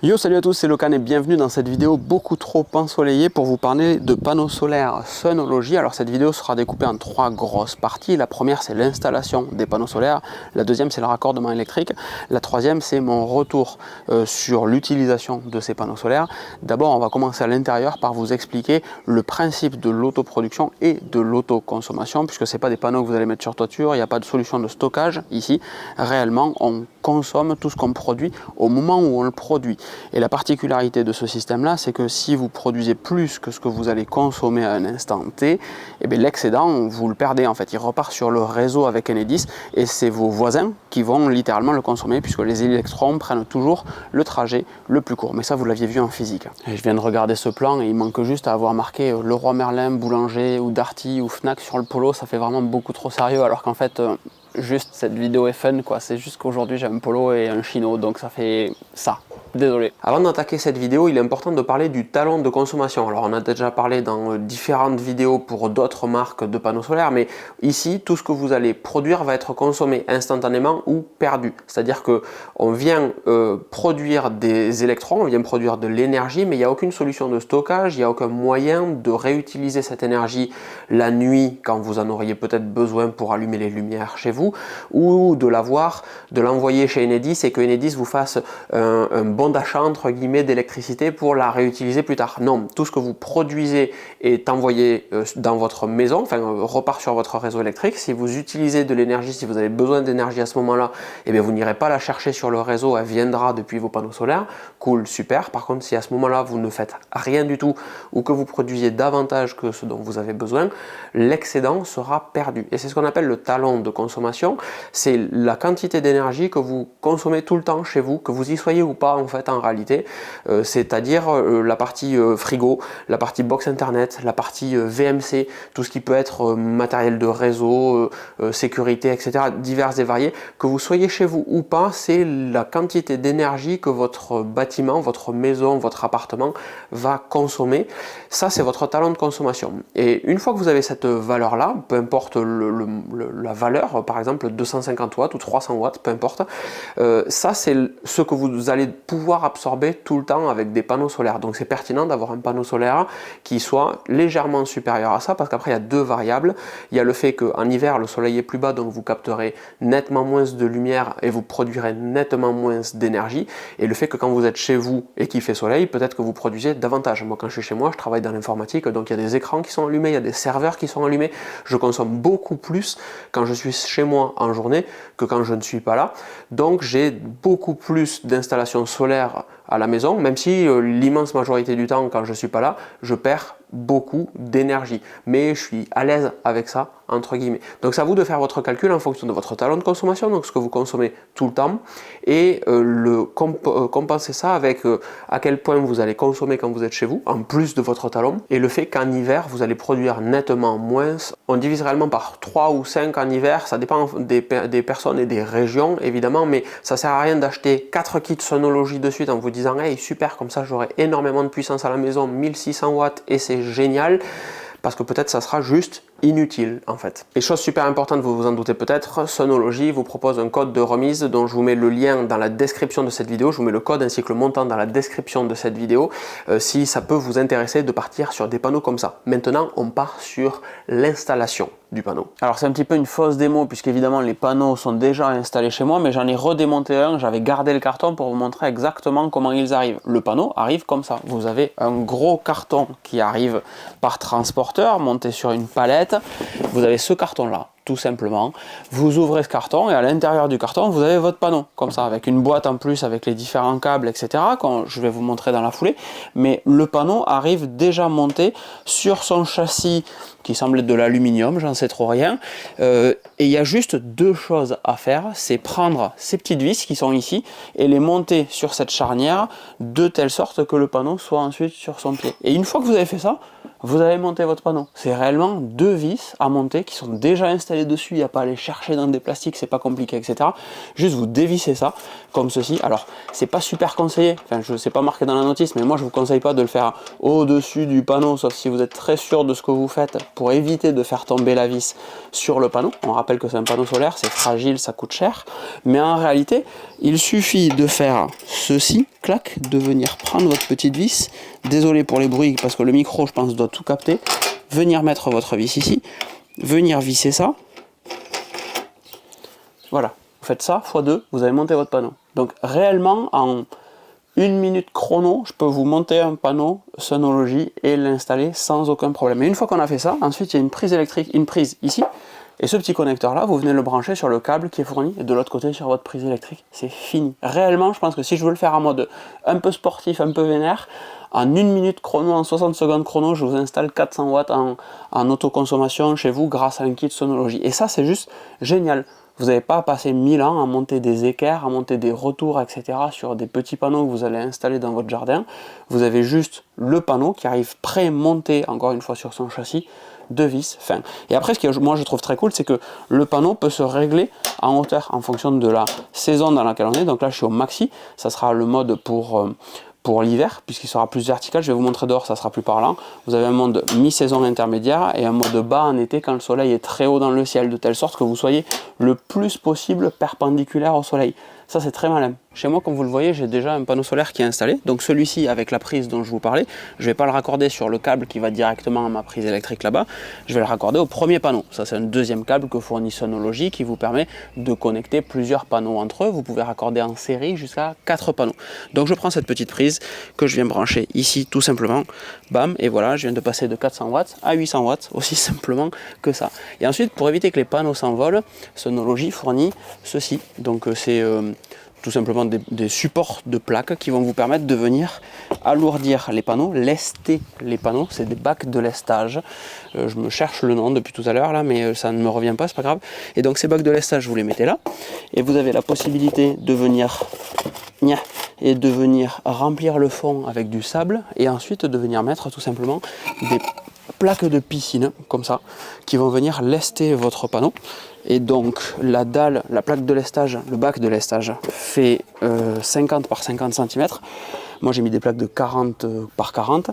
Yo, salut à tous, c'est Locan et bienvenue dans cette vidéo beaucoup trop ensoleillée pour vous parler de panneaux solaires Sunology. Alors cette vidéo sera découpée en trois grosses parties. La première, c'est l'installation des panneaux solaires. La deuxième, c'est le raccordement électrique. La troisième, c'est mon retour sur l'utilisation de ces panneaux solaires. D'abord, on va commencer à l'intérieur par vous expliquer le principe de l'autoproduction et de l'autoconsommation, puisque ce n'est pas des panneaux que vous allez mettre sur toiture, il n'y a pas de solution de stockage ici. Réellement, on consomme tout ce qu'on produit au moment où on le produit. Et la particularité de ce système-là, c'est que si vous produisez plus que ce que vous allez consommer à un instant T, eh bien l'excédent, vous le perdez en fait. Il repart sur le réseau avec Enedis et c'est vos voisins qui vont littéralement le consommer puisque les électrons prennent toujours le trajet le plus court. Mais ça, vous l'aviez vu en physique. Et je viens de regarder ce plan et il manque juste à avoir marqué Leroy Merlin, Boulanger ou Darty ou Fnac sur le polo. Ça fait vraiment beaucoup trop sérieux alors qu'en fait... juste cette vidéo est fun quoi, c'est juste qu'aujourd'hui j'ai un polo et un chino donc ça fait ça, désolé. Avant d'attaquer cette vidéo, il est important de parler du talon de consommation. Alors on a déjà parlé dans différentes vidéos pour d'autres marques de panneaux solaires, mais ici tout ce que vous allez produire va être consommé instantanément ou perdu. C'est-à-dire que on vient produire des électrons, on vient produire de l'énergie, mais il n'y a aucune solution de stockage, il n'y a aucun moyen de réutiliser cette énergie la nuit quand vous en auriez peut-être besoin pour allumer les lumières chez vous, ou de l'envoyer chez Enedis et que Enedis vous fasse un bon d'achat entre guillemets d'électricité pour la réutiliser plus tard. Non, tout ce que vous produisez est envoyé dans votre maison, enfin repart sur votre réseau électrique. Si vous utilisez de l'énergie, si vous avez besoin d'énergie à ce moment-là, eh bien vous n'irez pas la chercher sur le réseau, elle viendra depuis vos panneaux solaires. Cool, super. Par contre, si à ce moment-là vous ne faites rien du tout ou que vous produisiez davantage que ce dont vous avez besoin, l'excédent sera perdu. Et c'est ce qu'on appelle le talon de consommation. C'est la quantité d'énergie que vous consommez tout le temps chez vous, que vous y soyez ou pas en fait en réalité, c'est-à-dire la partie frigo, la partie box internet, la partie VMC, tout ce qui peut être matériel de réseau, sécurité, etc., divers et variés, que vous soyez chez vous ou pas, c'est la quantité d'énergie que votre bâtiment, votre maison, votre appartement va consommer. Ça, c'est votre talon de consommation. Et une fois que vous avez cette valeur-là, peu importe la valeur, par exemple 250 watts ou 300 watts, peu importe, ça c'est ce que vous allez pouvoir absorber tout le temps avec des panneaux solaires. Donc c'est pertinent d'avoir un panneau solaire qui soit légèrement supérieur à ça, parce qu'après il y a deux variables. Il y a le fait qu'en hiver le soleil est plus bas, donc vous capterez nettement moins de lumière et vous produirez nettement moins d'énergie, et le fait que quand vous êtes chez vous et qu'il fait soleil, peut-être que vous produisez davantage. Moi quand je suis chez moi, je travaille dans l'informatique, donc il y a des écrans qui sont allumés, il y a des serveurs qui sont allumés, je consomme beaucoup plus quand je suis chez moi en journée que quand je ne suis pas là. Donc j'ai beaucoup plus d'installations solaires à la maison, même si l'immense majorité du temps quand je ne suis pas là, je perds beaucoup d'énergie. Mais je suis à l'aise avec ça, entre guillemets. Donc c'est à vous de faire votre calcul en fonction de votre talon de consommation, donc ce que vous consommez tout le temps, et compenser ça avec à quel point vous allez consommer quand vous êtes chez vous, en plus de votre talon, et le fait qu'en hiver, vous allez produire nettement moins. On divise réellement par 3 ou 5 en hiver, ça dépend des personnes et des régions, évidemment, mais ça sert à rien d'acheter 4 kits Sunology de suite en vous disant hey super, comme ça j'aurai énormément de puissance à la maison, 1600 watts et c'est génial, parce que peut-être ça sera juste inutile en fait. Et chose super importante, vous vous en doutez peut-être, Sunology vous propose un code de remise dont je vous mets le lien dans la description de cette vidéo, je vous mets le code ainsi que le montant dans la description de cette vidéo, si ça peut vous intéresser de partir sur des panneaux comme ça. Maintenant on part sur l'installation du panneau. Alors c'est un petit peu une fausse démo puisqu'évidemment les panneaux sont déjà installés chez moi, mais j'en ai redémonté un, j'avais gardé le carton pour vous montrer exactement comment ils arrivent. Le panneau arrive comme ça, vous avez un gros carton qui arrive par transporteur monté sur une palette. Vous avez ce carton là, tout simplement, vous ouvrez ce carton et à l'intérieur du carton vous avez votre panneau, comme ça, avec une boîte en plus avec les différents câbles, etc., quand je vais vous montrer dans la foulée, mais le panneau arrive déjà monté sur son châssis qui semble être de l'aluminium, j'en sais trop rien, et il y a juste deux choses à faire, c'est prendre ces petites vis qui sont ici et les monter sur cette charnière de telle sorte que le panneau soit ensuite sur son pied. Et une fois que vous avez fait ça, vous avez monté votre panneau. C'est réellement deux vis à monter qui sont déjà installées dessus, il n'y a pas à aller chercher dans des plastiques, c'est pas compliqué, etc. Juste vous dévissez ça, comme ceci. Alors, c'est pas super conseillé, enfin, je sais pas marqué dans la notice, mais moi je vous conseille pas de le faire au-dessus du panneau, sauf si vous êtes très sûr de ce que vous faites pour éviter de faire tomber la vis sur le panneau. On rappelle que c'est un panneau solaire, c'est fragile, ça coûte cher. Mais en réalité, il suffit de faire ceci, clac, de venir prendre votre petite vis. Désolé pour les bruits parce que le micro, je pense, doit tout capter. Venir mettre votre vis ici, venir visser ça. Voilà, vous faites ça x2, vous avez monté votre panneau. Donc réellement, en 1 minute chrono, je peux vous monter un panneau Sunology et l'installer sans aucun problème. Et une fois qu'on a fait ça, ensuite il y a une prise électrique, une prise ici, et ce petit connecteur là, vous venez le brancher sur le câble qui est fourni, et de l'autre côté sur votre prise électrique, c'est fini. Réellement, je pense que si je veux le faire en mode un peu sportif, un peu vénère, en 1 minute chrono, en 60 secondes chrono, je vous installe 400 watts en autoconsommation chez vous grâce à un kit Sunology. Et ça, c'est juste génial. Vous n'avez pas à passer 1000 ans à monter des équerres, à monter des retours, etc. sur des petits panneaux que vous allez installer dans votre jardin. Vous avez juste le panneau qui arrive pré-monté, encore une fois, sur son châssis, de vis fin. Et après, ce que moi je trouve très cool, c'est que le panneau peut se régler en hauteur en fonction de la saison dans laquelle on est. Donc là, je suis au maxi. Ça sera le mode pour l'hiver, puisqu'il sera plus vertical. Je vais vous montrer dehors, ça sera plus parlant. Vous avez un mode mi-saison intermédiaire et un mode bas en été quand le soleil est très haut dans le ciel, de telle sorte que vous soyez le plus possible perpendiculaire au soleil. Ça, c'est très malin. Chez moi, comme vous le voyez, j'ai déjà un panneau solaire qui est installé. Donc celui-ci, avec la prise dont je vous parlais, je ne vais pas le raccorder sur le câble qui va directement à ma prise électrique là-bas. Je vais le raccorder au premier panneau. Ça, c'est un deuxième câble que fournit Sunology qui vous permet de connecter plusieurs panneaux entre eux. Vous pouvez raccorder en série jusqu'à 4 panneaux. Donc je prends cette petite prise que je viens brancher ici tout simplement. Bam, et voilà, je viens de passer de 400 watts à 800 watts, aussi simplement que ça. Et ensuite, pour éviter que les panneaux s'envolent, Sunology fournit ceci. Donc c'est tout simplement des supports de plaques qui vont vous permettre de venir alourdir les panneaux, lester les panneaux. C'est des bacs de lestage. Je me cherche le nom depuis tout à l'heure là, mais ça ne me revient pas, c'est pas grave. Et donc ces bacs de lestage, vous les mettez là, et vous avez la possibilité de venir remplir le fond avec du sable, et ensuite de venir mettre tout simplement des plaques de piscine comme ça qui vont venir lester votre panneau. Et donc la dalle, la plaque de lestage, le bac de lestage fait 50 par 50 cm. Moi j'ai mis des plaques de 40 par 40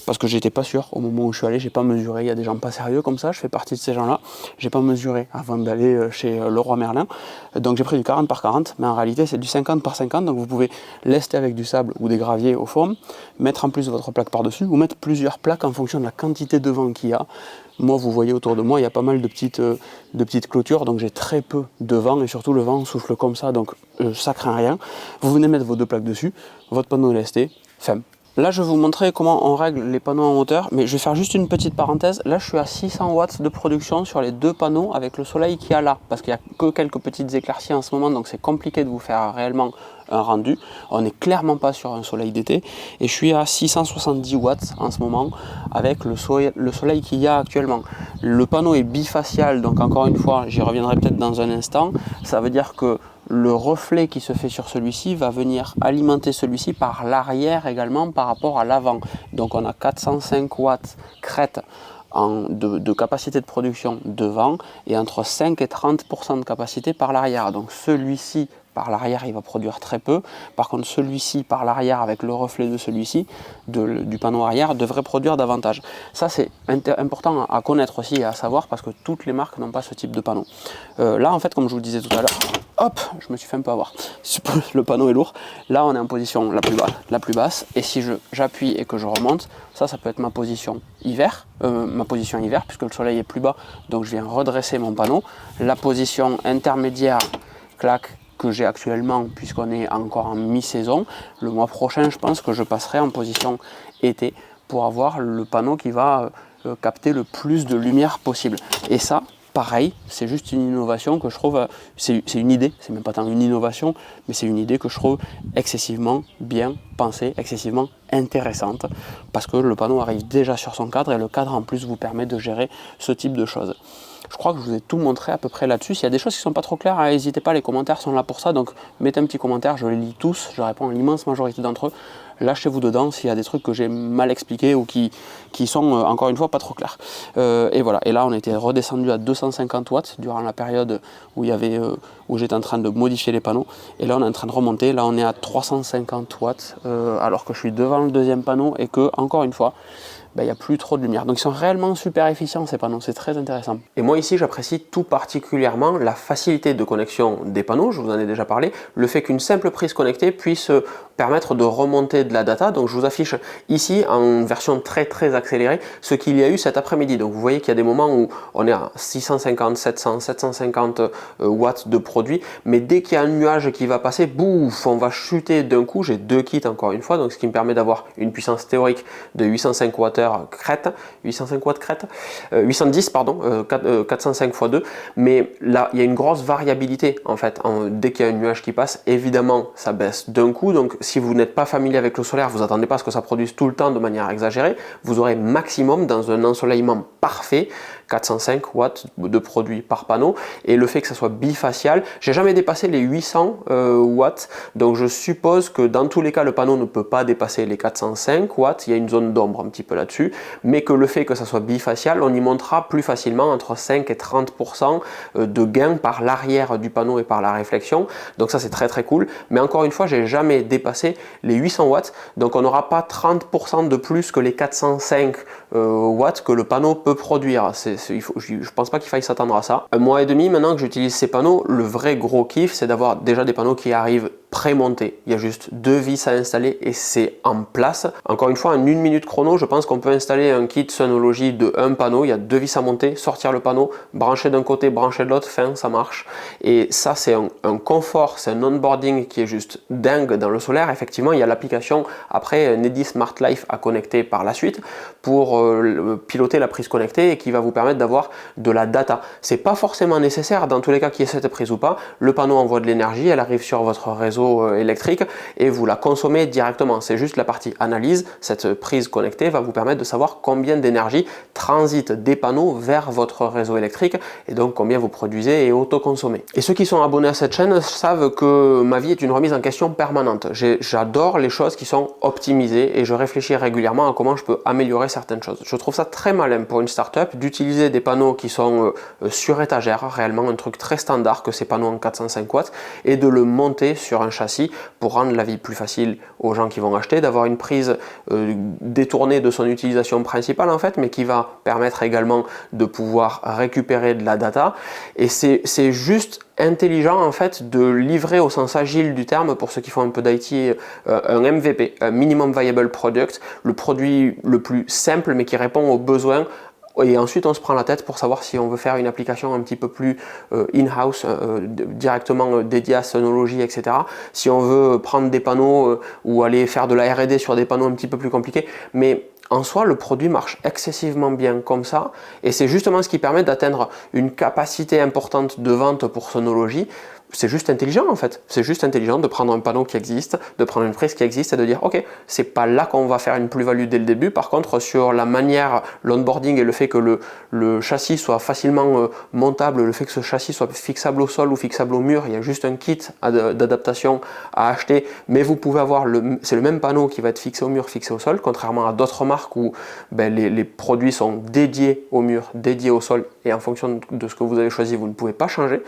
parce que j'étais pas sûr au moment où je suis allé, j'ai pas mesuré. Il y a des gens pas sérieux comme ça, je fais partie de ces gens là, j'ai pas mesuré avant d'aller chez Leroy Merlin, donc j'ai pris du 40 par 40, mais en réalité c'est du 50 par 50, donc vous pouvez lester avec du sable ou des graviers au fond, mettre en plus votre plaque par dessus, ou mettre plusieurs plaques en fonction de la quantité de vent qu'il y a. Moi, vous voyez autour de moi, il y a pas mal de petites clôtures, donc j'ai très peu de vent, et surtout le vent souffle comme ça, donc ça craint rien. Vous venez mettre vos 2 plaques dessus, votre panneau est lesté, fin. Là, je vais vous montrer comment on règle les panneaux en hauteur, mais je vais faire juste une petite parenthèse. Là, je suis à 600 watts de production sur les 2 panneaux avec le soleil qu'il y a là, parce qu'il n'y a que quelques petites éclaircies en ce moment, donc c'est compliqué de vous faire réellement un rendu. On n'est clairement pas sur un soleil d'été, et je suis à 670 watts en ce moment avec le soleil qu'il y a actuellement. Le panneau est bifacial, donc encore une fois, j'y reviendrai peut-être dans un instant. Ça veut dire que le reflet qui se fait sur celui-ci va venir alimenter celui-ci par l'arrière également par rapport à l'avant. Donc on a 405 watts crête de capacité de production devant et entre 5 et 30% de capacité par l'arrière. Donc celui-ci par l'arrière il va produire très peu, par contre celui-ci par l'arrière avec le reflet de celui-ci du panneau arrière devrait produire davantage. Ça c'est important à connaître aussi et à savoir parce que toutes les marques n'ont pas ce type de panneau. Là en fait, comme je vous le disais tout à l'heure, hop, je me suis fait un peu avoir, le panneau est lourd, là on est en position la plus basse, et si j'appuie et que je remonte, ça peut être ma position hiver, puisque le soleil est plus bas, donc je viens redresser mon panneau. La position intermédiaire, clac, que j'ai actuellement, puisqu'on est encore en mi-saison, le mois prochain je pense que je passerai en position été pour avoir le panneau qui va capter le plus de lumière possible. Et ça, pareil, c'est juste une innovation que je trouve, c'est une idée, c'est même pas tant une innovation, mais c'est une idée que je trouve excessivement bien pensée, excessivement intéressante, parce que le panneau arrive déjà sur son cadre, et le cadre en plus vous permet de gérer ce type de choses. Je crois que je vous ai tout montré à peu près là-dessus. S'il y a des choses qui ne sont pas trop claires, n'hésitez pas, les commentaires sont là pour ça, donc mettez un petit commentaire, je les lis tous, je réponds à l'immense majorité d'entre eux. lâchez-vous dedans s'il y a des trucs que j'ai mal expliqués ou qui sont encore une fois pas trop clairs. Et voilà, et là on était redescendu à 250 watts durant la période où où j'étais en train de modifier les panneaux, et là on est en train de remonter, là on est à 350 watts alors que je suis devant le deuxième panneau et que, encore une fois, il n'y a plus trop de lumière. Donc ils sont réellement super efficients ces panneaux, c'est très intéressant. Et moi ici j'apprécie tout particulièrement la facilité de connexion des panneaux, je vous en ai déjà parlé, le fait qu'une simple prise connectée puisse permettre de remonter de la data. Donc je vous affiche ici en version très accélérée ce qu'il y a eu cet après-midi. Donc vous voyez qu'il y a des moments où on est à 650, 700, 750 watts de produit, mais dès qu'il y a un nuage qui va passer, bouf, on va chuter d'un coup. J'ai deux kits encore une fois, donc ce qui me permet d'avoir une puissance théorique de 805 Wh crête, 805 watts crête, 810 pardon, 405 x 2, mais là il y a une grosse variabilité en fait, dès qu'il y a un nuage qui passe, évidemment ça baisse d'un coup. Donc si vous n'êtes pas familier avec le solaire, vous attendez pas à ce que ça produise tout le temps de manière exagérée, vous aurez maximum dans un ensoleillement parfait 405 watts de produit par panneau, et le fait que ça soit bifacial, j'ai jamais dépassé les 800 watts, donc je suppose que dans tous les cas le panneau ne peut pas dépasser les 405 watts, il y a une zone d'ombre un petit peu là-dessus, mais que le fait que ça soit bifacial, on y montera plus facilement entre 5 et 30% de gain par l'arrière du panneau et par la réflexion, donc ça c'est très cool. Mais encore une fois, j'ai jamais dépassé les 800 watts, donc on n'aura pas 30% de plus que les 405 watts que le panneau peut produire. Je ne pense pas qu'il faille s'attendre à ça. Un mois et demi maintenant que j'utilise ces panneaux, le vrai gros kiff, c'est d'avoir déjà des panneaux qui arrivent pré-montés. Il y a juste deux vis à installer et c'est en place. Encore une fois, en 1 minute chrono, je pense qu'on peut installer un kit Sonology de un panneau. Il y a deux vis à monter, sortir le panneau, brancher d'un côté, brancher de l'autre, fin, ça marche. Et ça, c'est un confort, c'est un onboarding qui est juste dingue dans le solaire. Effectivement, il y a l'application après Nedi Smart Life à connecter par la suite pour piloter la prise connectée et qui va vous permettre d'avoir de la data. C'est pas forcément nécessaire dans tous les cas qu'il y ait cette prise ou pas. Le panneau envoie de l'énergie, elle arrive sur votre réseau électrique et vous la consommez directement. C'est juste la partie analyse. Cette prise connectée va vous permettre de savoir combien d'énergie transite des panneaux vers votre réseau électrique et donc combien vous produisez et autoconsommez. Et ceux qui sont abonnés à cette chaîne savent que ma vie est une remise en question permanente. J'adore les choses qui sont optimisées et je réfléchis régulièrement à comment je peux améliorer certaines choses. Je trouve ça très malin pour une startup d'utiliser des panneaux qui sont sur étagère, réellement un truc très standard que ces panneaux en 405 watts, et de le monter sur un châssis pour rendre la vie plus facile aux gens qui vont acheter, d'avoir une prise détournée de son utilisation principale en fait, mais qui va permettre également de pouvoir récupérer de la data. Et c'est juste intelligent en fait de livrer au sens agile du terme, pour ceux qui font un peu d'IT, un MVP, un Minimum Viable Product, le produit le plus simple mais qui répond aux besoins. Et ensuite on se prend la tête pour savoir si on veut faire une application un petit peu plus in-house, directement dédiée à Sonology, etc. Si on veut prendre des panneaux ou aller faire de la R&D sur des panneaux un petit peu plus compliqués. Mais en soi, le produit marche excessivement bien comme ça, et c'est justement ce qui permet d'atteindre une capacité importante de vente pour Sonology. C'est juste intelligent en fait, c'est juste intelligent de prendre un panneau qui existe, de prendre une prise qui existe et de dire ok, c'est pas là qu'on va faire une plus-value dès le début. Par contre, sur la manière, l'onboarding et le fait que le châssis soit facilement montable, le fait que ce châssis soit fixable au sol ou fixable au mur, il y a juste un kit d'adaptation à acheter, mais vous pouvez avoir, c'est le même panneau qui va être fixé au mur, fixé au sol, contrairement à d'autres marques où les produits sont dédiés au mur, dédiés au sol, et en fonction de ce que vous avez choisi, vous ne pouvez pas changer.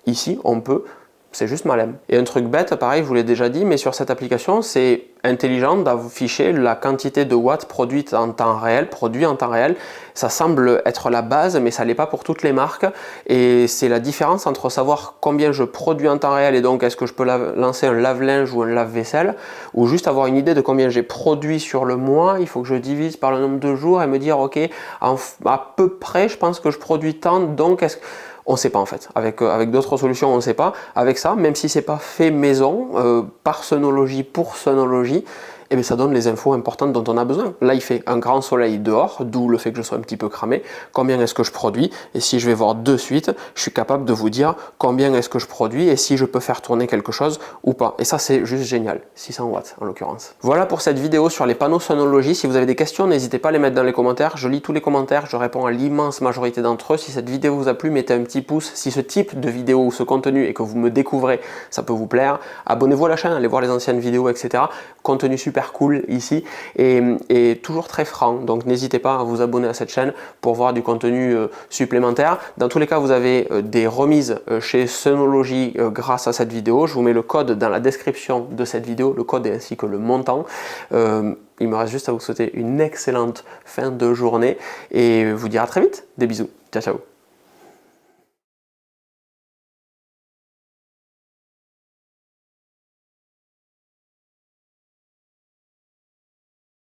Ici, on peut, c'est juste malin. Et un truc bête, pareil, je vous l'ai déjà dit, mais sur cette application, c'est intelligent d'afficher la quantité de watts produite en temps réel, produit en temps réel. Ça semble être la base, mais ça l'est pas pour toutes les marques. Et c'est la différence entre savoir combien je produis en temps réel et donc est-ce que je peux lancer un lave-linge ou un lave-vaisselle, ou juste avoir une idée de combien j'ai produit sur le mois. Il faut que je divise par le nombre de jours et me dire, ok, à peu près, je pense que je produis tant, donc est-ce que... On ne sait pas en fait, avec d'autres solutions on ne sait pas. Avec ça, même si c'est pas fait maison, par Sonology, pour Sonology, et bien ça donne les infos importantes dont on a besoin. Là il fait un grand soleil dehors, d'où le fait que je sois un petit peu cramé. Combien est-ce que je produis? Et si je vais voir de suite, je suis capable de vous dire combien est-ce que je produis et si je peux faire tourner quelque chose ou pas. Et ça c'est juste génial, 600 watts en l'occurrence. Voilà pour cette vidéo sur les panneaux Sonology. Si vous avez des questions, n'hésitez pas à les mettre dans les commentaires. Je lis tous les commentaires, je réponds à l'immense majorité d'entre eux. Si cette vidéo vous a plu, mettez un petit pouce. Si ce type de vidéo ou ce contenu et que vous me découvrez, ça peut vous plaire. Abonnez-vous à la chaîne, allez voir les anciennes vidéos, etc. Contenu super super cool ici et toujours très franc. Donc n'hésitez pas à vous abonner à cette chaîne pour voir du contenu supplémentaire. Dans tous les cas, vous avez des remises chez Synology grâce à cette vidéo. Je vous mets le code dans la description de cette vidéo, le code ainsi que le montant. Il me reste juste à vous souhaiter une excellente fin de journée et vous dire à très vite. Des bisous. Ciao, ciao.